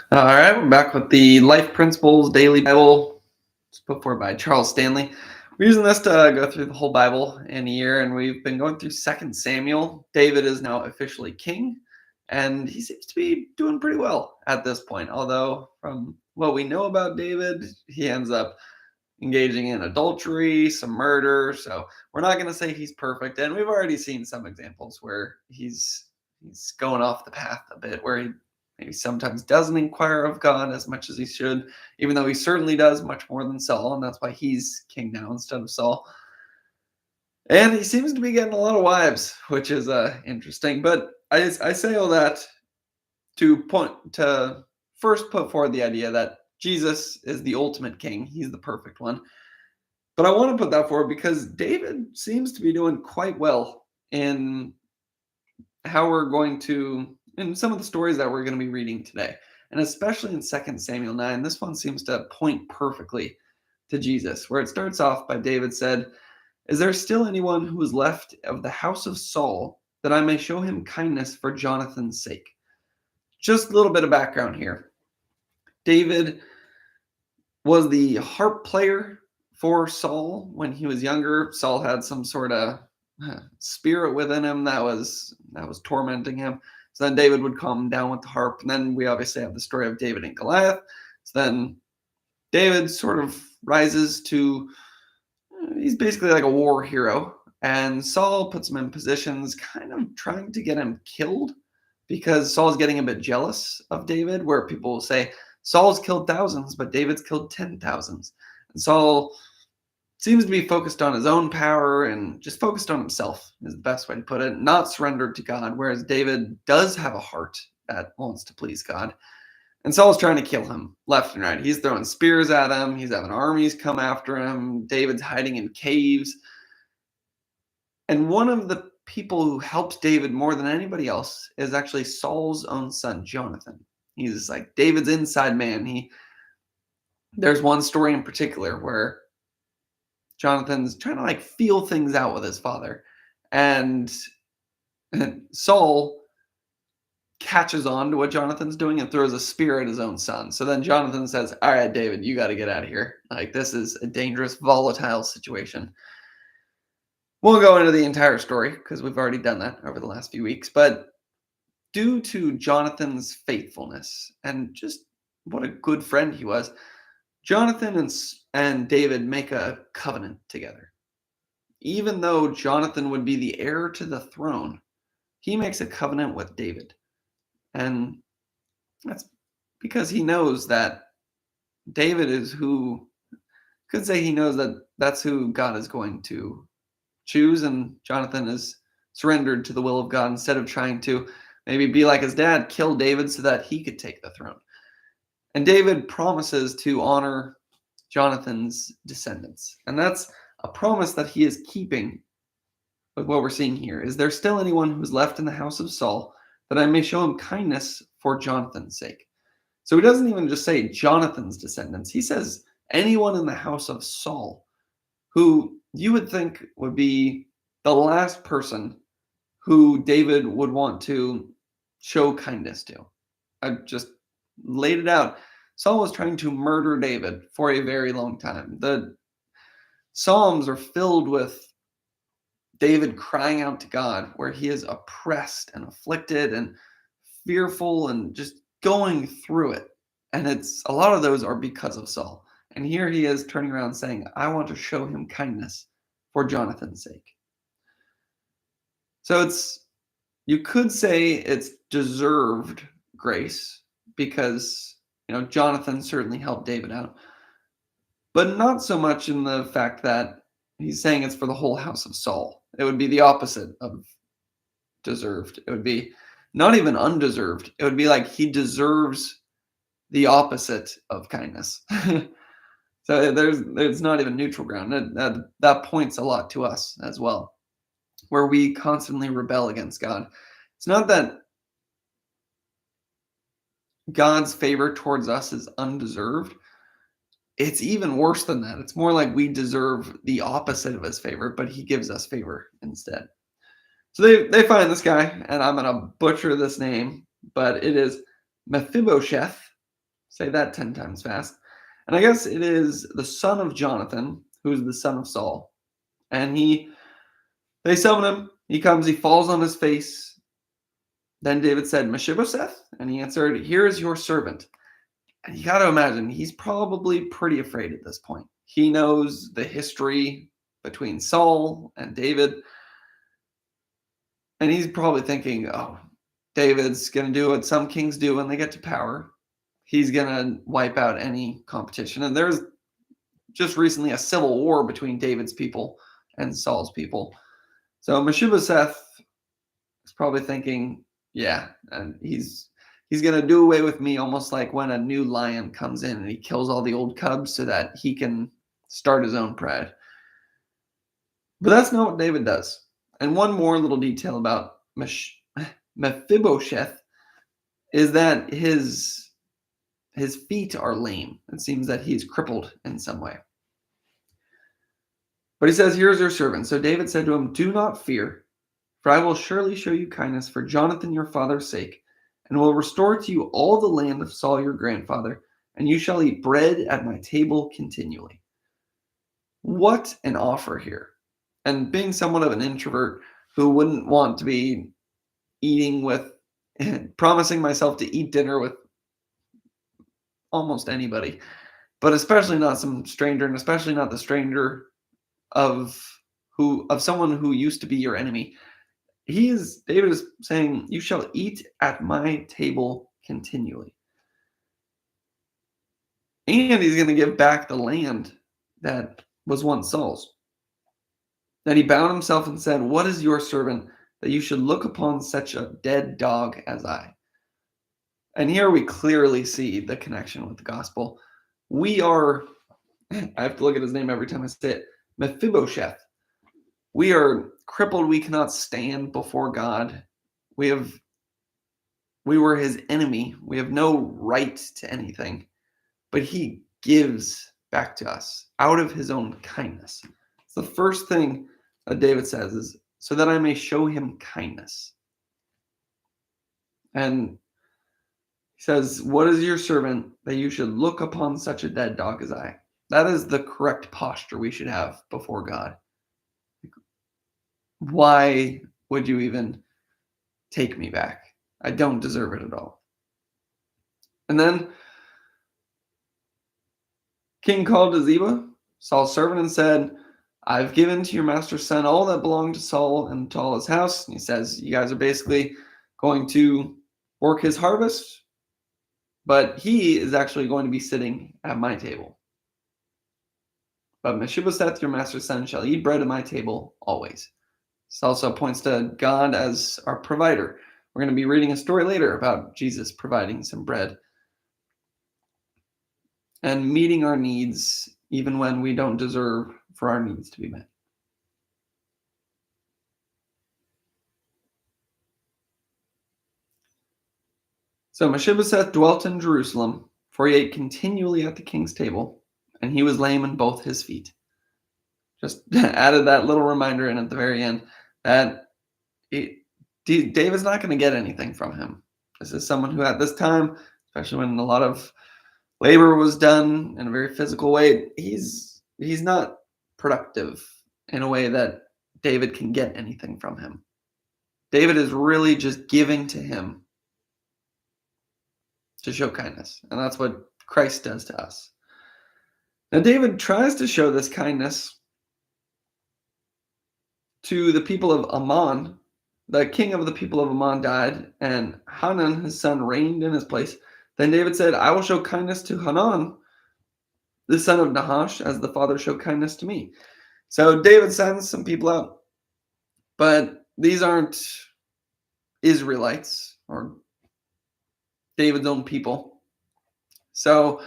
All right, we're back with the Life Principles Daily Bible. It's put forward by Charles Stanley. We're using this to go through the whole Bible in a year, and we've been going through 2 Samuel. David is now officially king, and he seems to be doing pretty well at this point. Although, from what we know about David, he ends up engaging in adultery, some murder. So we're not going to say he's perfect, and we've already seen some examples where he's going off the path a bit, where he maybe sometimes doesn't inquire of God as much as he should, even though he certainly does much more than Saul, and that's why he's king now instead of Saul. And he seems to be getting a lot of wives, which is interesting. But I say all that to first put forward the idea that Jesus is the ultimate king. He's the perfect one. But I want to put that forward because David seems to be doing quite well in how we're going to, in some of the stories that we're going to be reading today. And especially in 2 Samuel 9, this one seems to point perfectly to Jesus, where it starts off by David said, "Is there still anyone who is left of the house of Saul that I may show him kindness for Jonathan's sake?" Just a little bit of background here. David was the harp player for Saul when he was younger. Saul had some sort of spirit within him that was tormenting him. So then David would come down with the harp, and then we obviously have the story of David and Goliath. So then David sort of rises to, he's basically like a war hero, and Saul puts him in positions kind of trying to get him killed because Saul's getting a bit jealous of David, where people will say Saul's killed thousands, but David's killed 10,000s. And Saul seems to be focused on his own power and just focused on himself is the best way to put it, not surrendered to God, whereas David does have a heart that wants to please God. And Saul's trying to kill him left and right. He's throwing spears at him. He's having armies come after him. David's hiding in caves. And one of the people who helps David more than anybody else is actually Saul's own son, Jonathan. He's like David's inside man. There's one story in particular where Jonathan's trying to like feel things out with his father, and Saul catches on to what Jonathan's doing and throws a spear at his own son. So then Jonathan says, "All right, David, you got to get out of here. Like, this is a dangerous, volatile situation." We'll go into the entire story because we've already done that over the last few weeks. But due to Jonathan's faithfulness and just what a good friend he was, Jonathan and David make a covenant together. Even though Jonathan would be the heir to the throne, he makes a covenant with David. And that's because he knows that David is who, could say he knows that that's who God is going to choose, and Jonathan is surrendered to the will of God instead of trying to maybe be like his dad, kill David so that he could take the throne. And David promises to honor Jonathan's descendants. And that's a promise that he is keeping with what we're seeing here. Is there still anyone who's left in the house of Saul that I may show him kindness for Jonathan's sake? So he doesn't even just say Jonathan's descendants. He says anyone in the house of Saul, who you would think would be the last person who David would want to show kindness to. I just laid it out. Saul was trying to murder David for a very long time. The Psalms are filled with David crying out to God, where he is oppressed and afflicted and fearful and just going through it. And it's a lot of those are because of Saul. And here he is turning around saying, I want to show him kindness for Jonathan's sake. So you could say it's deserved grace because, Jonathan certainly helped David out, but not so much in the fact that he's saying it's for the whole house of Saul. It would be the opposite of deserved. It would be not even undeserved. It would be like he deserves the opposite of kindness. So there's not even neutral ground. That points a lot to us as well, where we constantly rebel against God. It's not that God's favor towards us is undeserved. It's even worse than that. It's more like we deserve the opposite of his favor, but he gives us favor instead. So they find this guy, and I'm going to butcher this name, but it is Mephibosheth, Say that 10 times fast. And I guess it is the son of Jonathan, who's the son of Saul. And they summon him. He comes, he falls on his face. Then David said, Mephibosheth? And he answered, here is your servant. And you got to imagine, he's probably pretty afraid at this point. He knows the history between Saul and David. And he's probably thinking, oh, David's going to do what some kings do when they get to power. He's going to wipe out any competition. And there's just recently a civil war between David's people and Saul's people. So Mephibosheth is probably thinking, yeah, and he's going to do away with me, almost like when a new lion comes in and he kills all the old cubs so that he can start his own pride. But that's not what David does. And one more little detail about Mephibosheth is that his feet are lame. It seems that he's crippled in some way. But he says, here's your servant. So David said to him, do not fear, for I will surely show you kindness for Jonathan your father's sake, and will restore to you all the land of Saul your grandfather, and you shall eat bread at my table continually. What an offer here. And being somewhat of an introvert who wouldn't want to be eating with, promising myself to eat dinner with almost anybody, but especially not some stranger, and especially not the stranger of someone who used to be your enemy. David is saying, you shall eat at my table continually. And he's going to give back the land that was once Saul's. Then he bound himself and said, what is your servant that you should look upon such a dead dog as I? And here we clearly see the connection with the gospel. I have to look at his name every time I say it, Mephibosheth. We are crippled. We cannot stand before God. We were his enemy. We have no right to anything, but he gives back to us out of his own kindness. It's the first thing that David says is, so that I may show him kindness. And he says, what is your servant that you should look upon such a dead dog as I? That is the correct posture we should have before God. Why would you even take me back? I don't deserve it at all. And then King called to Ziba, Saul's servant, and said, I've given to your master's son all that belonged to Saul and to all his house. And he says, you guys are basically going to work his harvest, but he is actually going to be sitting at my table. But Mephibosheth, your master's son, shall eat bread at my table always. This also points to God as our provider. We're going to be reading a story later about Jesus providing some bread and meeting our needs even when we don't deserve for our needs to be met. So Mephibosheth dwelt in Jerusalem, for he ate continually at the king's table, and he was lame in both his feet. Just added that little reminder in at the very end that David's not going to get anything from him. This is someone who at this time, especially when a lot of labor was done in a very physical way, he's not productive in a way that David can get anything from him. David is really just giving to him to show kindness. And that's what Christ does to us. Now, David tries to show this kindness to the people of Ammon. The king of the people of Ammon died, and Hanan, his son, reigned in his place. Then David said, I will show kindness to Hanan, the son of Nahash, as the father showed kindness to me. So David sends some people out, but these aren't Israelites or David's own people. So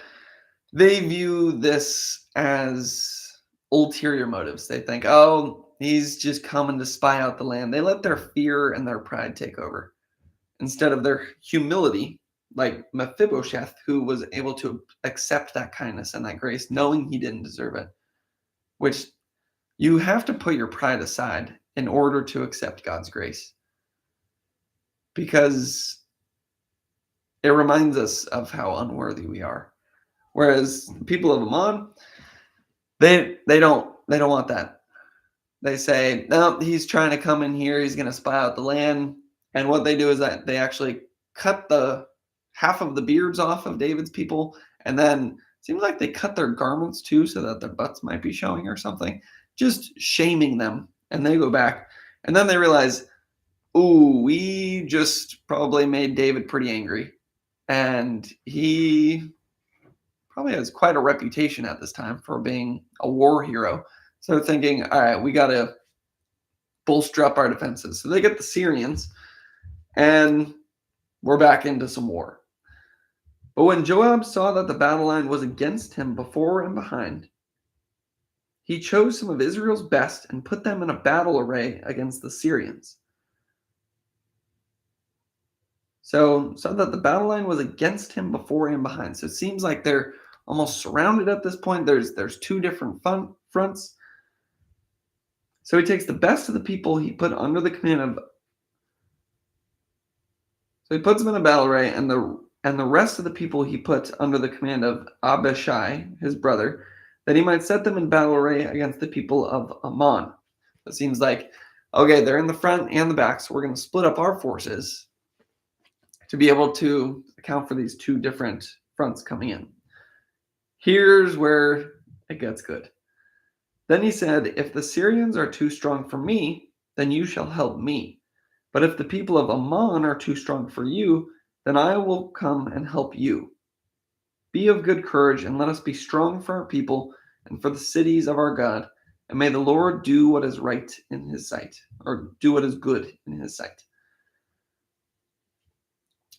they view this as ulterior motives. They think, oh, he's just coming to spy out the land. They let their fear and their pride take over instead of their humility, like Mephibosheth, who was able to accept that kindness and that grace, knowing he didn't deserve it, which you have to put your pride aside in order to accept God's grace. Because It reminds us of how unworthy we are. Whereas the people of Ammon, they don't want that. They say, no, he's trying to come in here. He's going to spy out the land. And what they do is that they actually cut the half of the beards off of David's people. And then it seems like they cut their garments too, so that their butts might be showing or something, just shaming them. And they go back. And then they realize, ooh, we just probably made David pretty angry. And he probably has quite a reputation at this time for being a war hero. So they're thinking, all right, we got to bolster up our defenses. So they get the Syrians, and we're back into some war. But when Joab saw that the battle line was against him before and behind, he chose some of Israel's best and put them in a battle array against the Syrians. So that the battle line was against him before and behind. So it seems like they're almost surrounded at this point. There's two different fronts. So he takes the best of the people he put under the command of. So he puts them in a battle array, and the rest of the people he put under the command of Abishai, his brother, that he might set them in battle array against the people of Ammon. It seems like, okay, they're in the front and the back, so we're going to split up our forces to be able to account for these two different fronts coming in. Here's where it gets good. Then he said, if the Syrians are too strong for me, then you shall help me. But if the people of Ammon are too strong for you, then I will come and help you. Be of good courage, and let us be strong for our people and for the cities of our God. And may the Lord do what is right in his sight, or do what is good in his sight.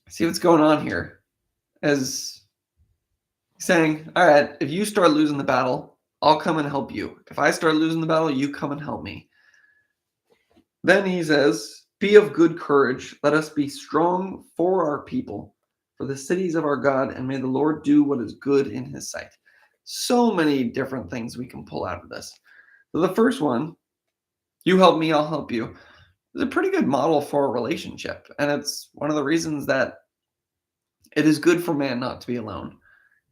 See what's going on here? As saying, all right, if you start losing the battle, I'll come and help you. If I start losing the battle, you come and help me. Then he says, be of good courage. Let us be strong for our people, for the cities of our God, and may the Lord do what is good in his sight. So many different things we can pull out of this. So the first one, you help me, I'll help you, is a pretty good model for a relationship. And it's one of the reasons that it is good for man not to be alone.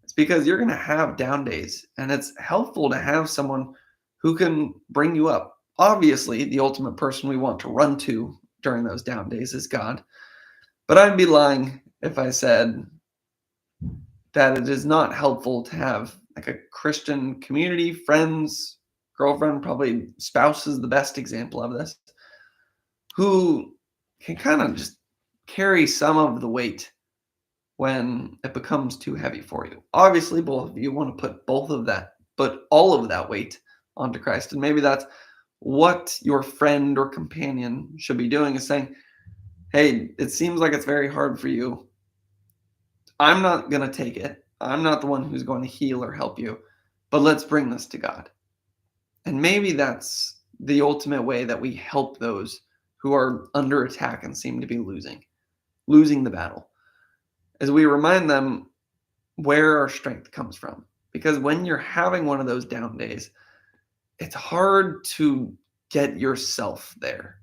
It's because you're going to have down days, and it's helpful to have someone who can bring you up. Obviously, the ultimate person we want to run to during those down days is God. But I'd be lying if I said that it is not helpful to have like a Christian community, friends, girlfriend, probably spouse is the best example of this, who can kind of just carry some of the weight when it becomes too heavy for you. Obviously, both of you want to put all of that weight onto Christ. And maybe that's what your friend or companion should be doing, is saying, hey, it seems like it's very hard for you. I'm not going to take it. I'm not the one who's going to heal or help you, but let's bring this to God. And maybe that's the ultimate way that we help those who are under attack and seem to be losing the battle, as we remind them where our strength comes from. Because when you're having one of those down days, it's hard to get yourself there.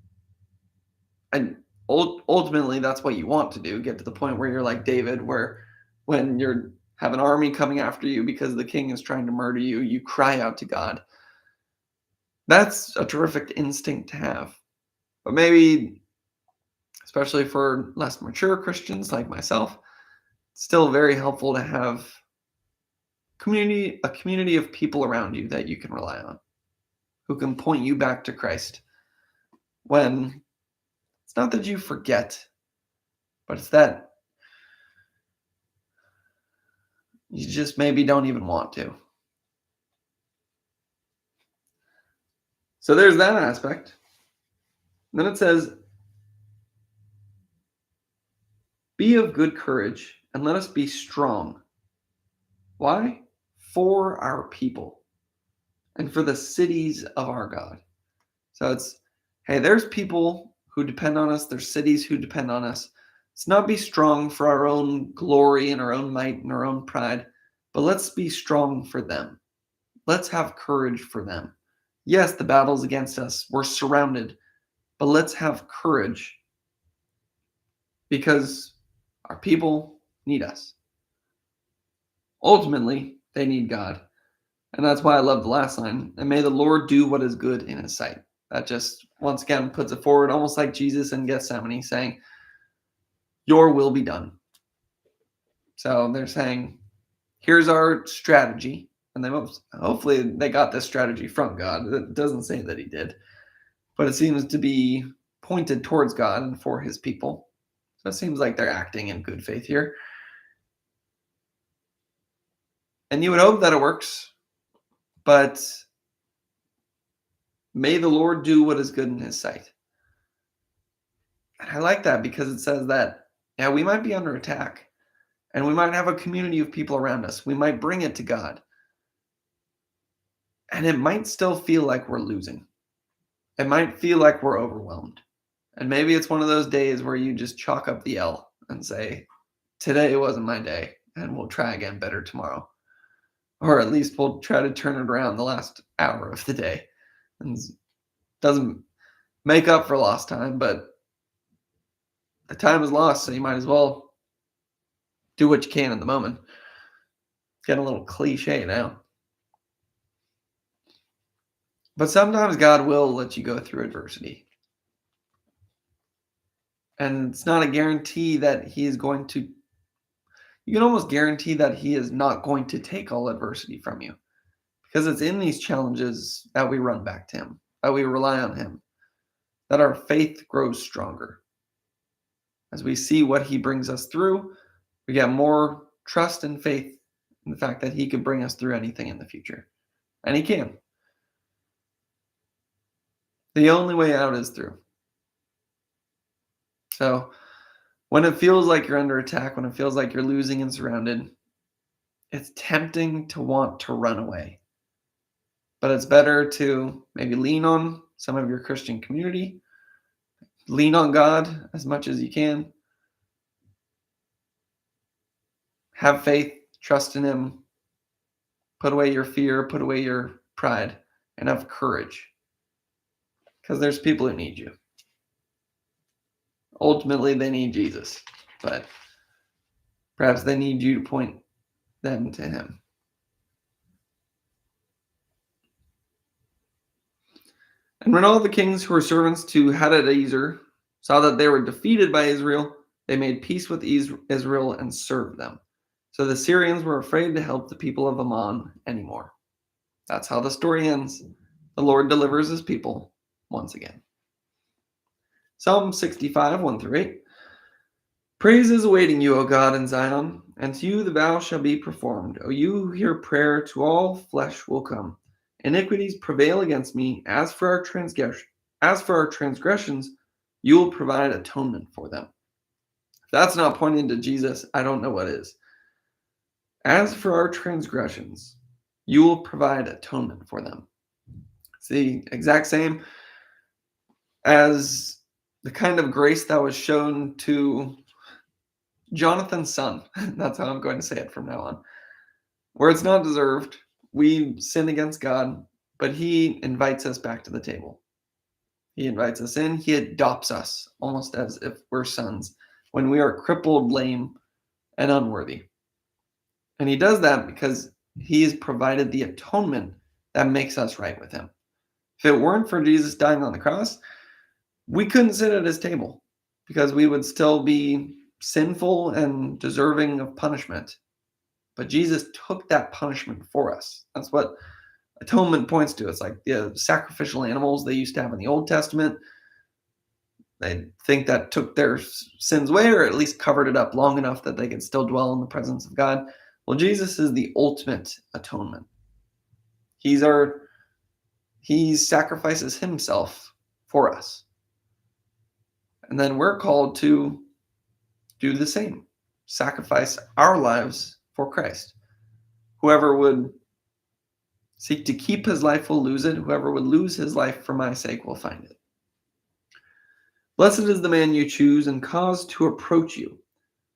And ultimately, that's what you want to do, get to the point where you're like David, where when you have an army coming after you because the king is trying to murder you, you cry out to God. That's a terrific instinct to have. But maybe, especially for less mature Christians like myself, it's still very helpful to have a community of people around you that you can rely on, who can point you back to Christ when it's not that you forget, but it's that you just maybe don't even want to. So there's that aspect. And then it says, be of good courage and let us be strong. Why? For our people and for the cities of our God. So it's, hey, there's people who depend on us. There's cities who depend on us. Let's not be strong for our own glory and our own might and our own pride, but let's be strong for them. Let's have courage for them. Yes, the battle's against us. We're surrounded, but let's have courage because our people need us. Ultimately, they need God. And that's why I love the last line. And may the Lord do what is good in his sight. That just once again puts it forward, almost like Jesus in Gethsemane saying, your will be done. So they're saying, here's our strategy. And hopefully they got this strategy from God. It doesn't say that he did, but it seems to be pointed towards God and for his people. So it seems like they're acting in good faith here. And you would hope that it works, but may the Lord do what is good in his sight. And I like that because it says that, yeah, we might be under attack and we might have a community of people around us. We might bring it to God. And it might still feel like we're losing. It might feel like we're overwhelmed. And maybe it's one of those days where you just chalk up the L and say, today wasn't my day, and we'll try again better tomorrow. Or at least we'll try to turn it around the last hour of the day. And doesn't make up for lost time, but the time is lost, so you might as well do what you can in the moment. Getting a little cliche now. But sometimes God will let you go through adversity. And it's not a guarantee that he is going to, you can almost guarantee that he is not going to take all adversity from you. Because it's in these challenges that we run back to him, that we rely on him, that our faith grows stronger. As we see what he brings us through, we get more trust and faith in the fact that he can bring us through anything in the future. And he can. The only way out is through. So when it feels like you're under attack, when it feels like you're losing and surrounded, it's tempting to want to run away. But it's better to maybe lean on some of your Christian community, lean on God as much as you can, have faith, trust in him, put away your fear, put away your pride, and have courage. Because there's people who need you. Ultimately, they need Jesus, but perhaps they need you to point them to him. And when all the kings who were servants to Hadadezer saw that they were defeated by Israel, they made peace with Israel and served them. So the Syrians were afraid to help the people of Ammon anymore. That's how the story ends. The Lord delivers his people once again. Psalm 65, 1-8. Praise is awaiting you, O God, in Zion, and to you the vow shall be performed. O you who hear prayer, to all flesh will come. Iniquities prevail against me. As for our transgressions, you will provide atonement for them. If that's not pointing to Jesus, I don't know what is. As for our transgressions, you will provide atonement for them. It's the exact same as the kind of grace that was shown to Jonathan's son. That's how I'm going to say it from now on. Where it's not deserved, we sin against God, but he invites us back to the table. He invites us in. He adopts us almost as if we're sons when we are crippled, lame, and unworthy. And he does that because he has provided the atonement that makes us right with him. If it weren't for Jesus dying on the cross, we couldn't sit at his table because we would still be sinful and deserving of punishment. But Jesus took that punishment for us. That's what atonement points to. It's like the sacrificial animals they used to have in the Old Testament. They think that took their sins away, or at least covered it up long enough that they could still dwell in the presence of God. Well, Jesus is the ultimate atonement. He sacrifices himself for us. And then we're called to do the same. Sacrifice our lives for Christ. Whoever would seek to keep his life will lose it. Whoever would lose his life for my sake will find it. Blessed is the man you choose and cause to approach you,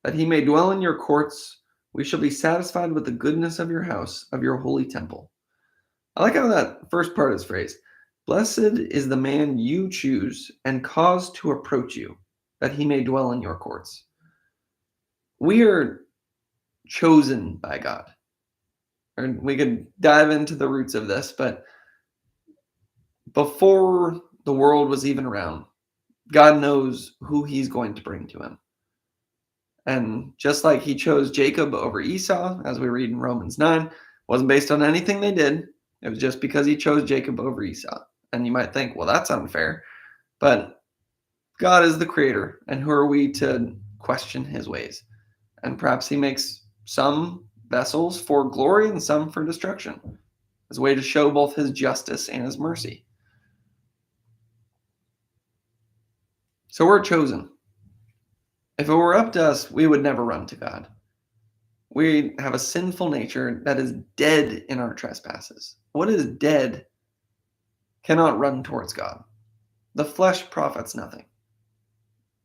that he may dwell in your courts. We shall be satisfied with the goodness of your house, of your holy temple. I like how that first part is phrased. Blessed is the man you choose and cause to approach you, that he may dwell in your courts. We are chosen by God. Or we could dive into the roots of this, but before the world was even around, God knows who he's going to bring to him. And just like he chose Jacob over Esau, as we read in Romans 9, wasn't based on anything they did. It was just because he chose Jacob over Esau. And you might think, well, that's unfair. But God is the creator, and who are we to question his ways? And perhaps he makes some vessels for glory and some for destruction, as a way to show both his justice and his mercy. So we're chosen. If it were up to us, we would never run to God. We have a sinful nature that is dead in our trespasses. What is dead cannot run towards God. The flesh profits nothing.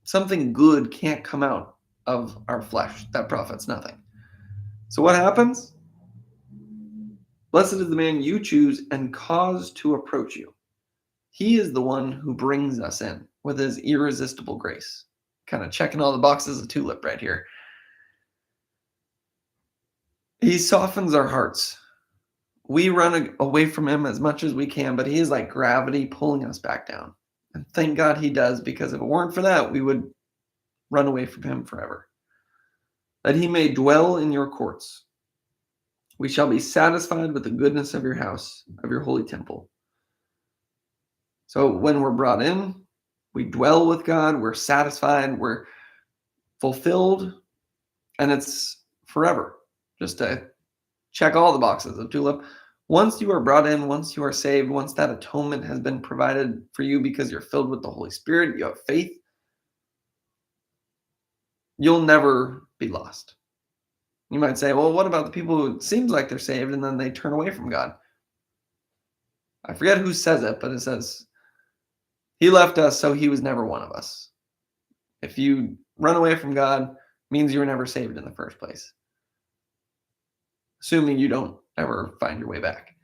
Something good can't come out of our flesh that profits nothing. So what happens? Blessed is the man you choose and cause to approach you. He is the one who brings us in with his irresistible grace. Kind of checking all the boxes of tulip right here. He softens our hearts. We run away from him as much as we can, but he is like gravity pulling us back down. And thank God he does, because if it weren't for that, we would run away from him forever. That he may dwell in your courts. We shall be satisfied with the goodness of your house, of your holy temple. So when we're brought in, we dwell with God, we're satisfied, we're fulfilled, and it's forever. Just to check all the boxes of tulip. Once you are brought in, once you are saved, once that atonement has been provided for you because you're filled with the Holy Spirit, you have faith, you'll never be lost. You might say, well, what about the people who it seems like they're saved and then they turn away from God? I forget who says it, but it says, he left us, so he was never one of us. If you run away from God, means you were never saved in the first place. Assuming you don't ever find your way back.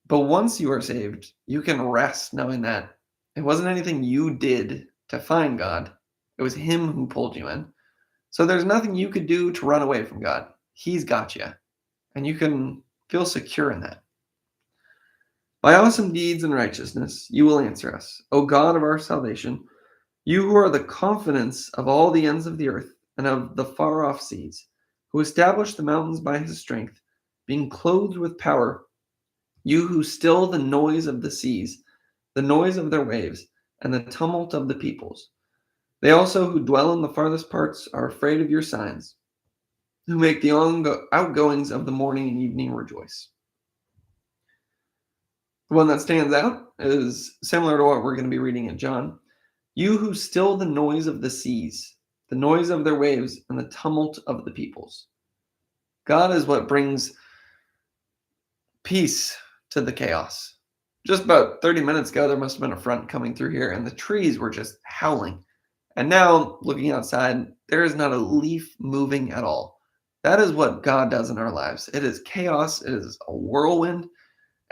But once you are saved, you can rest knowing that it wasn't anything you did to find God. It was him who pulled you in. So there's nothing you could do to run away from God. He's got you. And you can feel secure in that. By awesome deeds and righteousness, you will answer us, O God of our salvation, you who are the confidence of all the ends of the earth and of the far-off seas, who established the mountains by his strength, being clothed with power, you who still the noise of the seas, the noise of their waves, and the tumult of the peoples. They also who dwell in the farthest parts are afraid of your signs, who make the outgoings of the morning and evening rejoice. The one that stands out is similar to what we're going to be reading in John. You who still the noise of the seas, the noise of their waves, and the tumult of the peoples. God is what brings peace to the chaos. Just about 30 minutes ago, there must have been a front coming through here, and the trees were just howling. And now, looking outside, there is not a leaf moving at all. That is what God does in our lives. It is chaos, it is a whirlwind,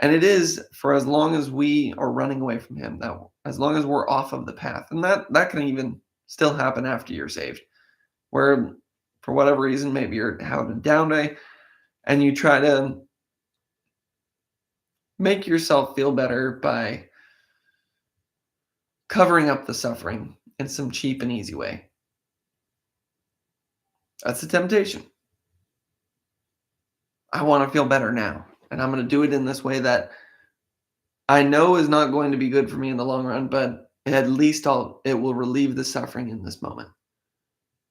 and it is for as long as we are running away from him, that as long as we're off of the path. And that can even still happen after you're saved, where for whatever reason, maybe you're having a down day, and you try to make yourself feel better by covering up the suffering in some cheap and easy way. That's a temptation. I want to feel better now, and I'm going to do it in this way that I know is not going to be good for me in the long run, but at least it will relieve the suffering in this moment.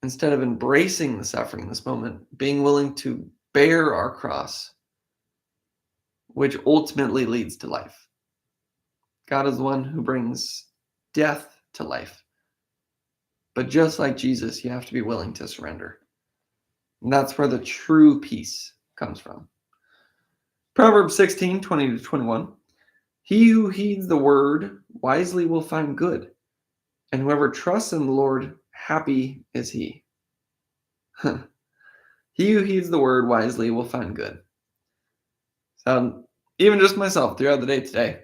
Instead of embracing the suffering in this moment, being willing to bear our cross, which ultimately leads to life. God is the one who brings death to life. But just like Jesus, you have to be willing to surrender. And that's where the true peace comes from. Proverbs 16:20-21. He who heeds the word wisely will find good, and whoever trusts in the Lord, happy is he. He who heeds the word wisely will find good. So even just myself throughout the day today,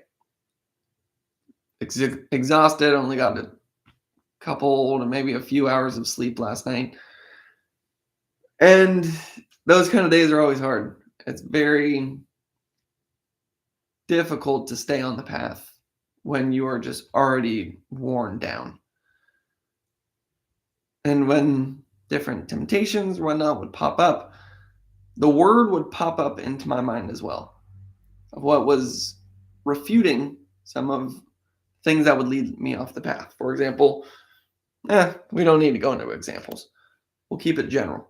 exhausted, only got a couple to maybe a few hours of sleep last night. And those kind of days are always hard. It's very difficult to stay on the path when you are just already worn down. And when different temptations or whatnot would pop up, the word would pop up into my mind as well of what was refuting some of things that would lead me off the path. For example, we don't need to go into examples. We'll keep it general.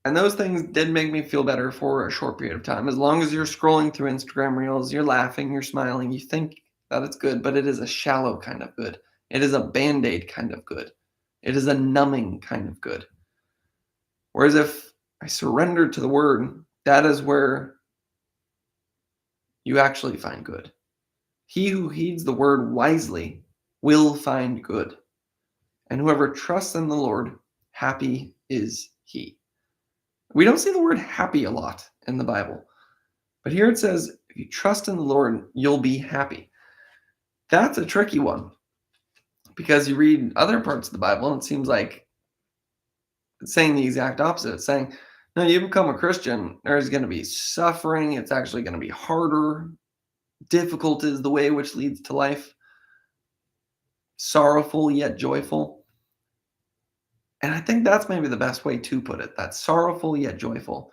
And those things did make me feel better for a short period of time. As long as you're scrolling through Instagram reels, you're laughing, you're smiling, you think that it's good, but it is a shallow kind of good. It is a band aid kind of good. It is a numbing kind of good. Whereas if I surrender to the word, that is where you actually find good. He who heeds the word wisely will find good. And whoever trusts in the Lord, happy is he. We don't see the word happy a lot in the Bible. But here it says, if you trust in the Lord, you'll be happy. That's a tricky one because you read other parts of the Bible and it seems like it's saying the exact opposite. It's saying, no, you become a Christian, there's going to be suffering. It's actually going to be harder. Difficult is the way which leads to life. Sorrowful yet joyful. And I think that's maybe the best way to put it. That sorrowful yet joyful.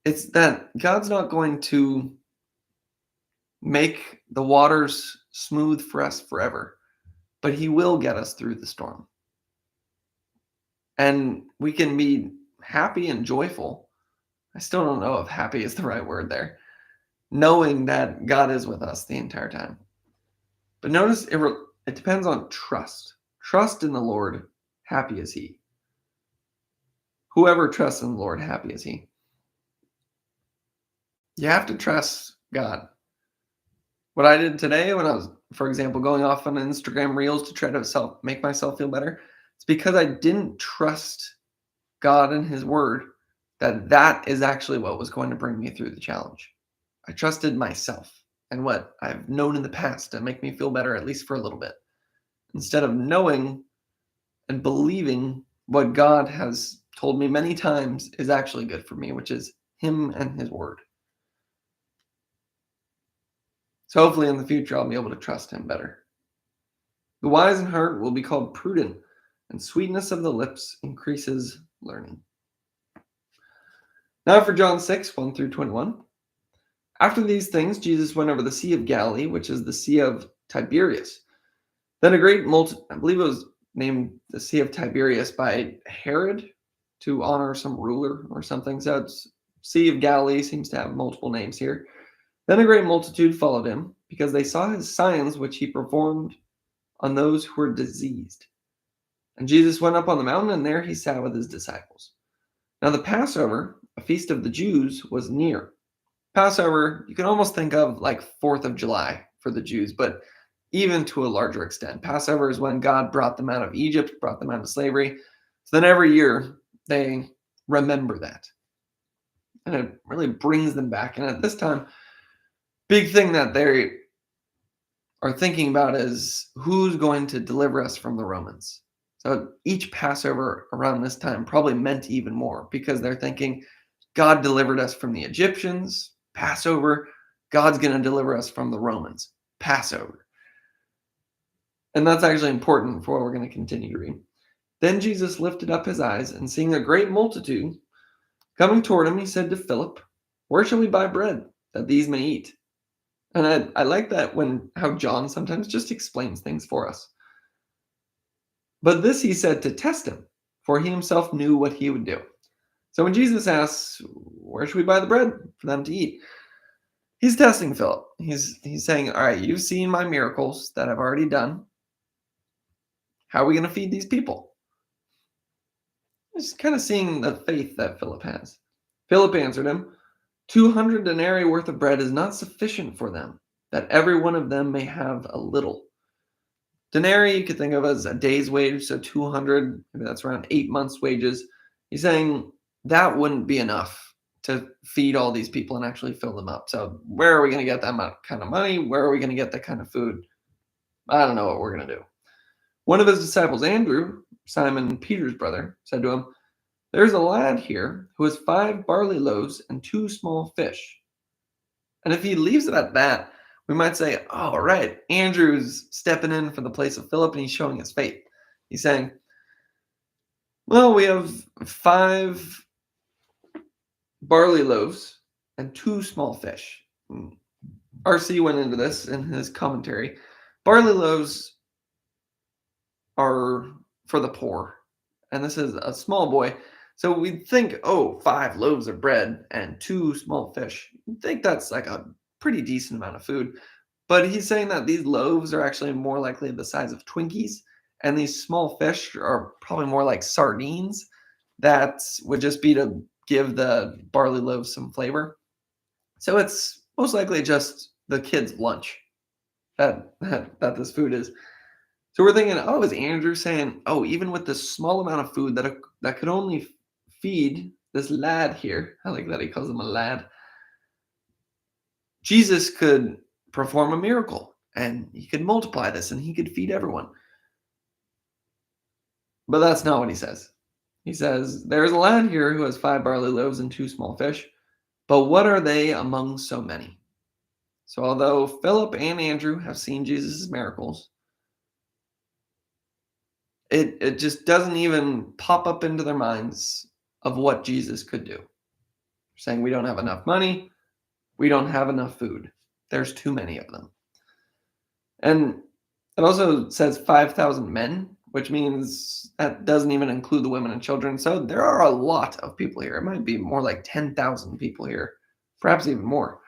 It's that God's not going to make the waters smooth for us forever, but he will get us through the storm. And we can be happy and joyful. I still don't know if happy is the right word there, knowing that God is with us the entire time. But notice it depends on trust. Trust in the Lord, happy is he. Whoever trusts in the Lord, happy is he. You have to trust God. What I did today when I was, for example, going off on Instagram reels to try to make myself feel better, it's because I didn't trust God and his word that is actually what was going to bring me through the challenge. I trusted myself and what I've known in the past to make me feel better, at least for a little bit, instead of knowing and believing what God has told me many times is actually good for me, which is him and his word. So hopefully in the future, I'll be able to trust him better. The wise in heart will be called prudent, and sweetness of the lips increases learning. Now for John 6, 1 through 21. After these things, Jesus went over the Sea of Galilee, which is the Sea of Tiberias. Then a great I believe it was named the Sea of Tiberias by Herod to honor some ruler or something. So it's Sea of Galilee seems to have multiple names here. Then a great multitude followed him because they saw his signs which he performed on those who were diseased. And Jesus went up on the mountain, and there he sat with his disciples. Now the Passover, a feast of the Jews, was near. Passover, you can almost think of like 4th of July for the Jews, but even to a larger extent. Passover is when God brought them out of Egypt, brought them out of slavery. So then every year they remember that. And it really brings them back. And at this time, big thing that they are thinking about is who's going to deliver us from the Romans. So each Passover around this time probably meant even more because they're thinking God delivered us from the Egyptians, Passover. God's going to deliver us from the Romans, Passover. And that's actually important for what we're going to continue to read. Then Jesus lifted up his eyes and seeing a great multitude coming toward him, he said to Philip, "Where shall we buy bread that these may eat?" And I like that how John sometimes just explains things for us. But this he said to test him, for he himself knew what he would do. So when Jesus asks, "Where should we buy the bread for them to eat?" He's testing Philip. He's saying, all right, you've seen my miracles that I've already done. How are we going to feed these people? Just kind of seeing the faith that Philip has. Philip answered him, 200 denarii worth of bread is not sufficient for them, that every one of them may have a little. Denarii you could think of as a day's wage, so 200, maybe that's around 8 months' wages. He's saying that wouldn't be enough to feed all these people and actually fill them up. So where are we going to get that kind of money? Where are we going to get that kind of food? I don't know what we're going to do. One of his disciples, Andrew, Simon Peter's brother, said to him, "There's a lad here who has 5 barley loaves and 2 small fish." And if he leaves it at that, we might say, "Oh, right, Andrew's stepping in for the place of Philip and he's showing his faith." He's saying, "Well, we have 5 barley loaves and 2 small fish." RC went into this in his commentary. Barley loaves are for the poor, and this is a small boy. So we'd think, oh, 5 loaves of bread and 2 small fish. You'd think that's like a pretty decent amount of food. But he's saying that these loaves are actually more likely the size of Twinkies, and these small fish are probably more like sardines that would just be to give the barley loaves some flavor. So it's most likely just the kids' lunch that this food is. So we're thinking, oh, is Andrew saying, oh, even with this small amount of food that could only feed this lad here, I like that he calls him a lad, Jesus could perform a miracle and he could multiply this and he could feed everyone. But that's not what he says. He says, "There's a lad here who has 5 barley loaves and 2 small fish, but what are they among so many?" So although Philip and Andrew have seen Jesus' miracles, it just doesn't even pop up into their minds of what Jesus could do. They're saying, we don't have enough money, we don't have enough food. There's too many of them. And it also says 5,000 men, which means that doesn't even include the women and children. So there are a lot of people here. It might be more like 10,000 people here, perhaps even more.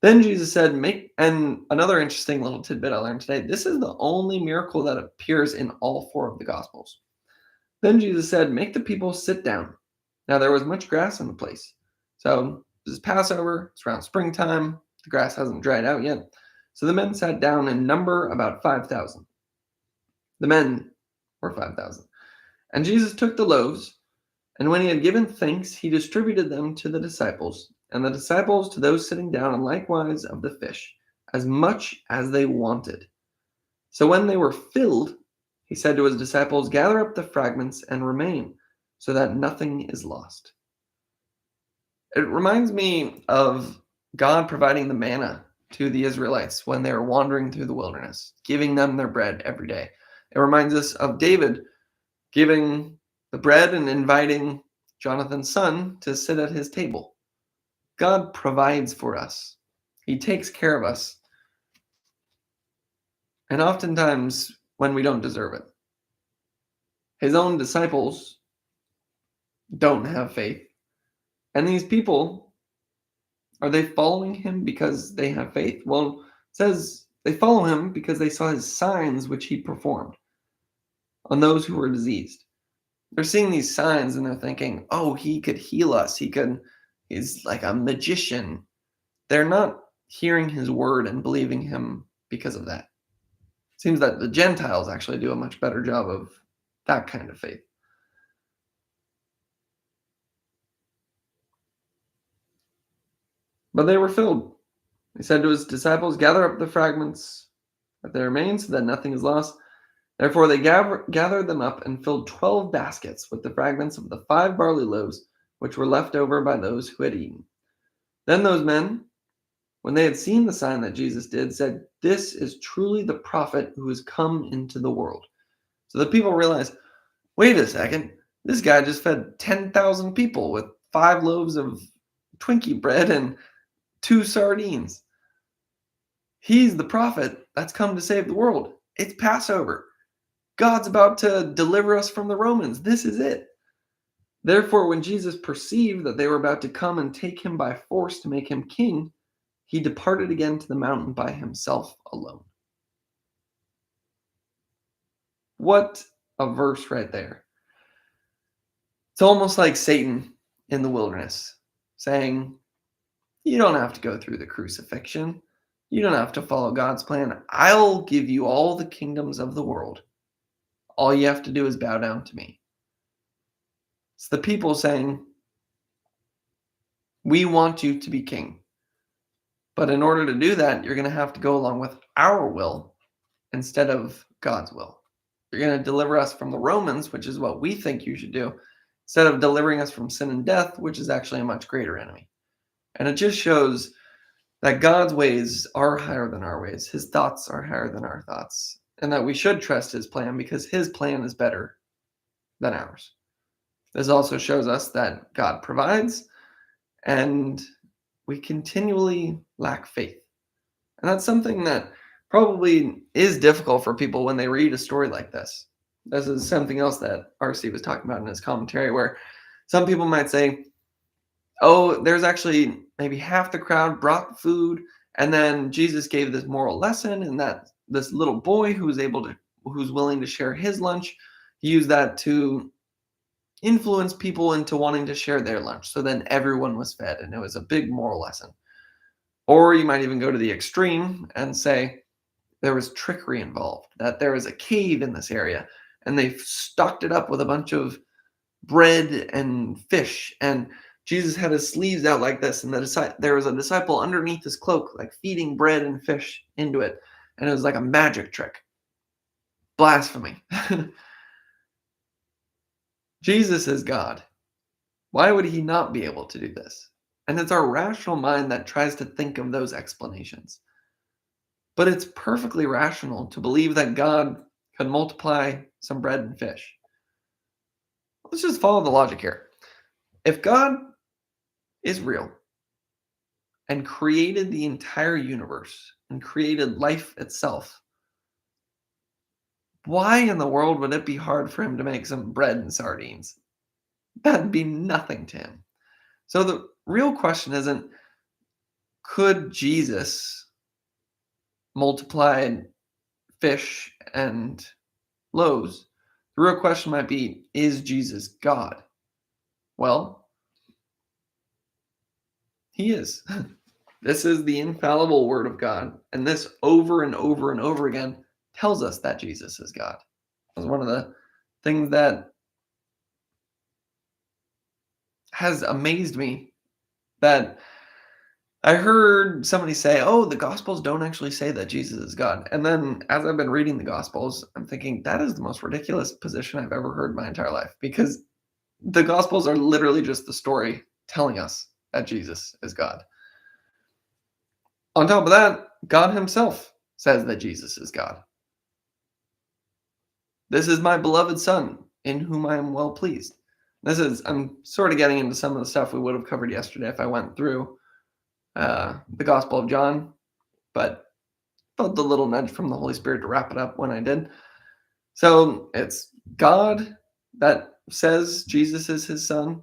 Then Jesus said, and another interesting little tidbit I learned today, this is the only miracle that appears in all 4 of the Gospels. Then Jesus said, "Make the people sit down." Now there was much grass in the place. So this is Passover, it's around springtime, the grass hasn't dried out yet. So the men sat down in number about 5,000. The men were 5,000. And Jesus took the loaves, and when he had given thanks, he distributed them to the disciples, and the disciples to those sitting down, and likewise of the fish, as much as they wanted. So when they were filled, he said to his disciples, "Gather up the fragments and remain, so that nothing is lost." It reminds me of God providing the manna to the Israelites when they were wandering through the wilderness, giving them their bread every day. It reminds us of David giving the bread and inviting Jonathan's son to sit at his table. God provides for us. He takes care of us. And oftentimes when we don't deserve it. His own disciples don't have faith. And these people, are they following him because they have faith? Well, it says they follow him because they saw his signs which he performed on those who were diseased. They're seeing these signs and they're thinking, oh, he could heal us. He's like a magician. They're not hearing his word and believing him because of that. It seems that the Gentiles actually do a much better job of that kind of faith. But they were filled. He said to his disciples, "Gather up the fragments that there remain so that nothing is lost." Therefore they gathered them up and filled 12 baskets with the fragments of the 5 barley loaves, which were left over by those who had eaten. Then those men, when they had seen the sign that Jesus did, said, "This is truly the prophet who has come into the world." So the people realized, wait a second, this guy just fed 10,000 people with 5 loaves of Twinkie bread and 2 sardines. He's the prophet that's come to save the world. It's Passover. God's about to deliver us from the Romans. This is it. Therefore, when Jesus perceived that they were about to come and take him by force to make him king, he departed again to the mountain by himself alone. What a verse right there. It's almost like Satan in the wilderness saying, you don't have to go through the crucifixion. You don't have to follow God's plan. I'll give you all the kingdoms of the world. All you have to do is bow down to me. It's the people saying, we want you to be king. But in order to do that, you're going to have to go along with our will instead of God's will. You're going to deliver us from the Romans, which is what we think you should do, instead of delivering us from sin and death, which is actually a much greater enemy. And it just shows that God's ways are higher than our ways. His thoughts are higher than our thoughts. And that we should trust his plan because his plan is better than ours. This also shows us that God provides and we continually lack faith. And that's something that probably is difficult for people when they read a story like this. This is something else that RC was talking about in his commentary, where some people might say, oh, there's actually maybe half the crowd brought food, and then Jesus gave this moral lesson, and that this little boy who's willing to share his lunch, he used that to influence people into wanting to share their lunch. So then everyone was fed, and it was a big moral lesson. Or you might even go to the extreme and say there was trickery involved, that there was a cave in this area, and they stocked it up with a bunch of bread and fish, and Jesus had his sleeves out like this, and there was a disciple underneath his cloak, like feeding bread and fish into it, and it was like a magic trick. Blasphemy. Jesus is God. Why would he not be able to do this? And it's our rational mind that tries to think of those explanations. But it's perfectly rational to believe that God could multiply some bread and fish. Let's just follow the logic here. If God is real and created the entire universe and created life itself, why in the world would it be hard for him to make some bread and sardines? That'd be nothing to him. So the real question isn't, could Jesus multiply fish and loaves? The real question might be, is Jesus God? Well, he is. This is the infallible word of God. And this over and over and over again tells us that Jesus is God. It's one of the things that has amazed me, that I heard somebody say, oh, the Gospels don't actually say that Jesus is God. And then as I've been reading the Gospels, I'm thinking that is the most ridiculous position I've ever heard in my entire life, because the Gospels are literally just the story telling us that Jesus is God. On top of that, God himself says that Jesus is God. This is my beloved Son, in whom I am well pleased. I'm sort of getting into some of the stuff we would have covered yesterday if I went through the Gospel of John, but felt the little nudge from the Holy Spirit to wrap it up when I did. So it's God that says Jesus is his Son.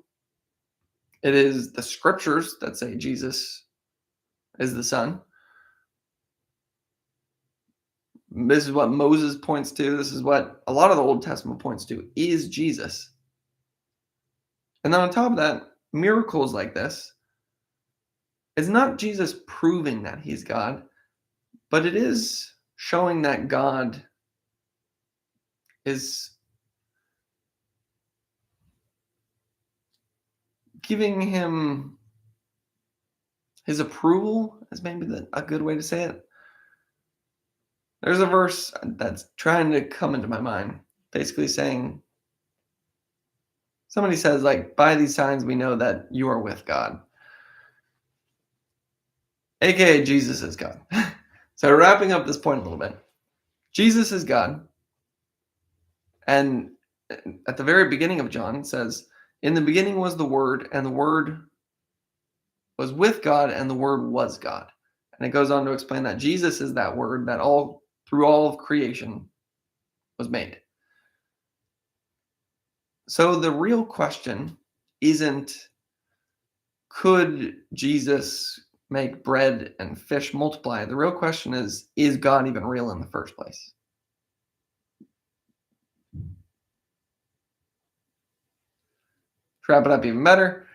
It is the scriptures that say Jesus is the Son. This is what Moses points to. This is what a lot of the Old Testament points to, is Jesus. And then on top of that, miracles like this, it's not Jesus proving that he's God, but it is showing that God is giving him his approval, is maybe a good way to say it. There's a verse that's trying to come into my mind, basically saying, somebody says, like, by these signs we know that you are with God. AKA Jesus is God. So wrapping up this point a little bit, Jesus is God. And at the very beginning of John, it says, in the beginning was the Word, and the Word was with God, and the Word was God. And it goes on to explain that Jesus is that Word that through all of creation was made. So the real question isn't, could Jesus make bread and fish multiply? The real question is God even real in the first place? To wrap it up even better,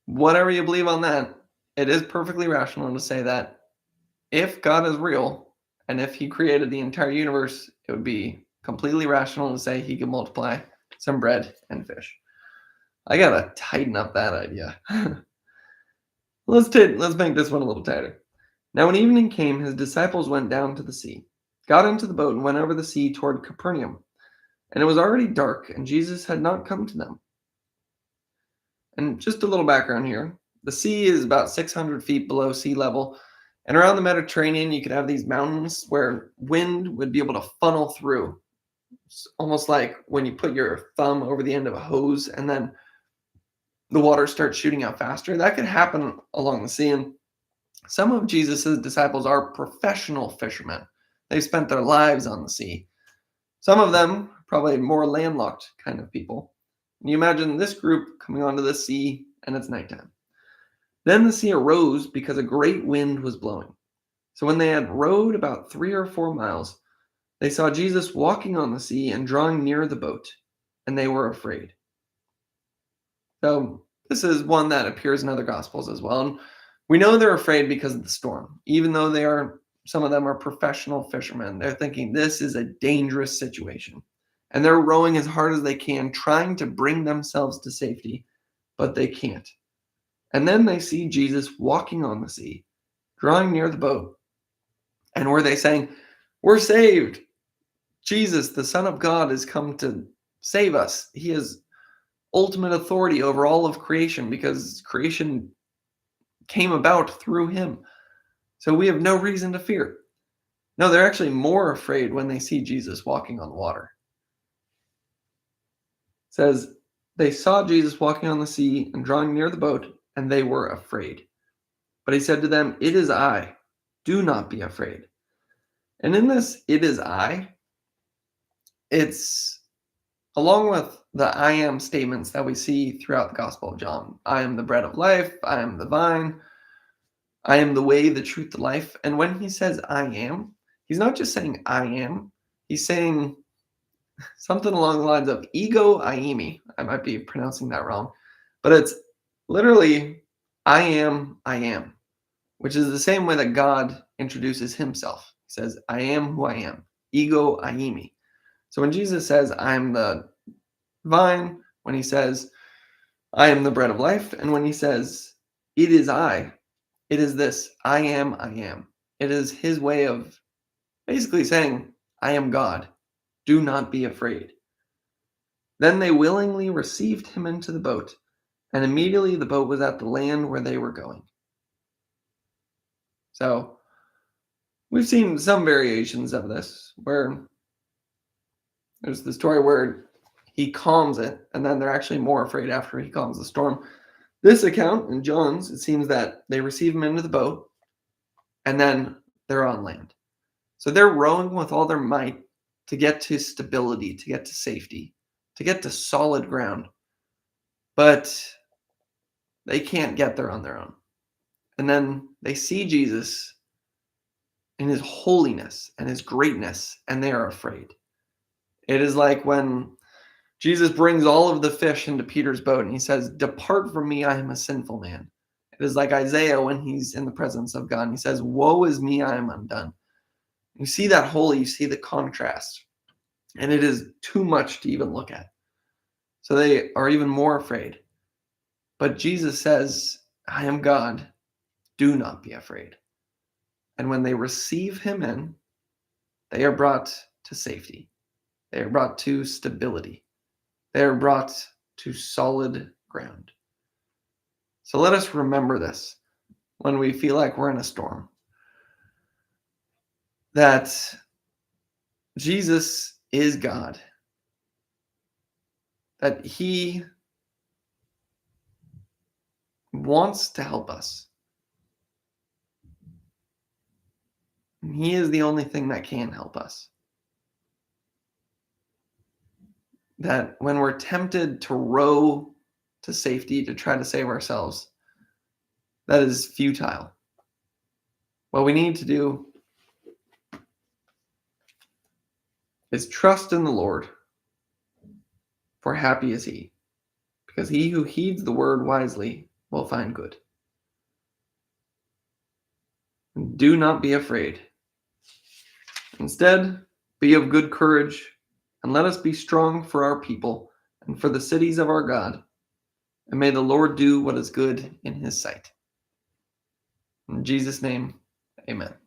whatever you believe on that, it is perfectly rational to say that if God is real, and if he created the entire universe, it would be completely rational to say he could multiply some bread and fish. I gotta tighten up that idea. Let's make this one a little tighter. Now when evening came, his disciples went down to the sea, got into the boat and went over the sea toward Capernaum. And it was already dark, and Jesus had not come to them. And just a little background here. The sea is about 600 feet below sea level. And around the Mediterranean, you could have these mountains where wind would be able to funnel through. It's almost like when you put your thumb over the end of a hose and then the water starts shooting out faster. That could happen along the sea. And some of Jesus' disciples are professional fishermen. They've spent their lives on the sea. Some of them, probably more landlocked kind of people. And you imagine this group coming onto the sea and it's nighttime. Then the sea arose because a great wind was blowing. So when they had rowed about 3 or 4 miles, they saw Jesus walking on the sea and drawing near the boat, and they were afraid. So this is one that appears in other gospels as well. And we know they're afraid because of the storm. Even though some of them are professional fishermen, they're thinking this is a dangerous situation. And they're rowing as hard as they can, trying to bring themselves to safety, but they can't. And then they see Jesus walking on the sea, drawing near the boat. And were they saying, "We're saved. Jesus, the Son of God, has come to save us. He has ultimate authority over all of creation because creation came about through him. So we have no reason to fear." No, they're actually more afraid when they see Jesus walking on the water. It says, they saw Jesus walking on the sea and drawing near the boat, and they were afraid. But he said to them, "It is I. Do not be afraid." And in this, "it is I," it's along with the "I am" statements that we see throughout the Gospel of John. I am the bread of life. I am the vine. I am the way, the truth, the life. And when he says "I am," he's not just saying "I am." He's saying something along the lines of ego eimi. I might be pronouncing that wrong, but it's literally I am, which is the same way that God introduces himself. He says, "I am who I am, ego eimi." So when Jesus says, "I am the vine," when he says, "I am the bread of life," and when he says, "It is I," it is this, I am, I am. It is his way of basically saying, "I am God. Do not be afraid." Then they willingly received him into the boat, and immediately the boat was at the land where they were going. So we've seen some variations of this where there's the story where he calms it, and then they're actually more afraid after he calms the storm. This account in John's, it seems that they receive him into the boat, and then they're on land. So they're rowing with all their might to get to stability, to get to safety, to get to solid ground. But they can't get there on their own. And then they see Jesus in his holiness and his greatness, and they are afraid. It is like when Jesus brings all of the fish into Peter's boat and he says, "Depart from me, I am a sinful man." It is like Isaiah when he's in the presence of God and he says, "Woe is me, I am undone." You see that holy, you see the contrast, and it is too much to even look at. So they are even more afraid. But Jesus says, "I am God. Do not be afraid." And when they receive him in, they are brought to safety. They are brought to stability. They are brought to solid ground. So let us remember this when we feel like we're in a storm. That Jesus is God. That he wants to help us. And he is the only thing that can help us. That when we're tempted to row to safety to try to save ourselves, that is futile. What we need to do is trust in the Lord, for happy is he, because he who heeds the word wisely will find good. Do not be afraid. Instead, be of good courage, and let us be strong for our people and for the cities of our God. And may the Lord do what is good in his sight. In Jesus' name, amen.